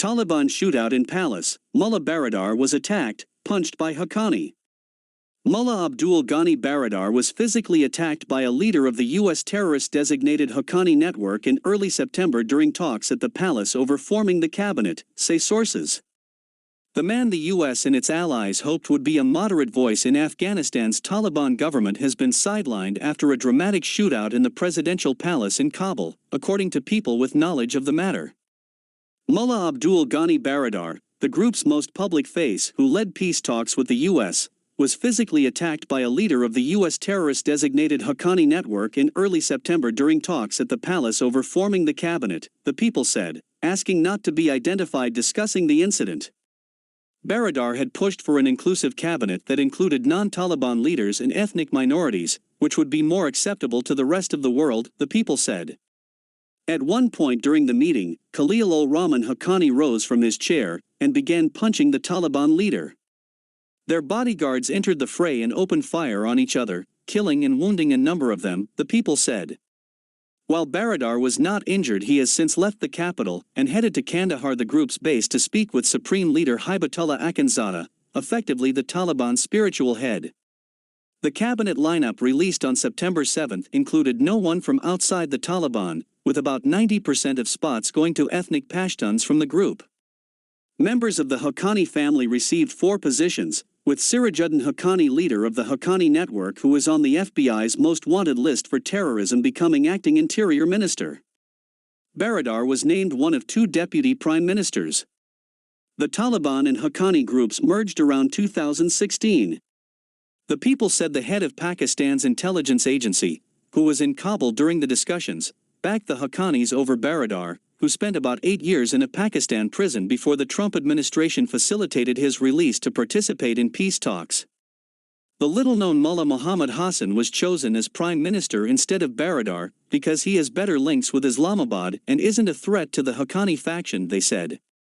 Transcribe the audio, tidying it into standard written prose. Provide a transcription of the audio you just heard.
Taliban shootout in palace, Mullah Baradar was attacked, punched by Haqqani. Mullah Abdul Ghani Baradar was physically attacked by a leader of the U.S. terrorist-designated Haqqani Network in early September during talks at the palace over forming the cabinet, say sources. The man the U.S. and its allies hoped would be a moderate voice in Afghanistan's Taliban government has been sidelined after a dramatic shootout in the presidential palace in Kabul, according to people with knowledge of the matter. Mullah Abdul Ghani Baradar, the group's most public face who led peace talks with the U.S., was physically attacked by a leader of the U.S. terrorist-designated Haqqani Network in early September during talks at the palace over forming the cabinet, the people said, asking not to be identified discussing the incident. Baradar had pushed for an inclusive cabinet that included non-Taliban leaders and ethnic minorities, which would be more acceptable to the rest of the world, the people said. At one point during the meeting, Khalil-ur-Rahman Haqqani rose from his chair and began punching the Taliban leader. Their bodyguards entered the fray and opened fire on each other, killing and wounding a number of them, the people said. While Baradar was not injured, he has since left the capital and headed to Kandahar, the group's base, to speak with Supreme Leader Hibatullah Akhundzada, effectively the Taliban's spiritual head. The cabinet lineup released on September 7 included no one from outside the Taliban, with about 90% of spots going to ethnic Pashtuns from the group. Members of the Haqqani family received 4 positions, with Sirajuddin Haqqani, leader of the Haqqani Network, who is on the FBI's most wanted list for terrorism, becoming acting interior minister. Baradar was named one of 2 deputy prime ministers. The Taliban and Haqqani groups merged around 2016. The people said the head of Pakistan's intelligence agency, who was in Kabul during the discussions, backed the Haqqanis over Baradar, who spent about 8 years in a Pakistan prison before the Trump administration facilitated his release to participate in peace talks. The little-known Mullah Muhammad Hassan was chosen as prime minister instead of Baradar because he has better links with Islamabad and isn't a threat to the Haqqani faction, they said.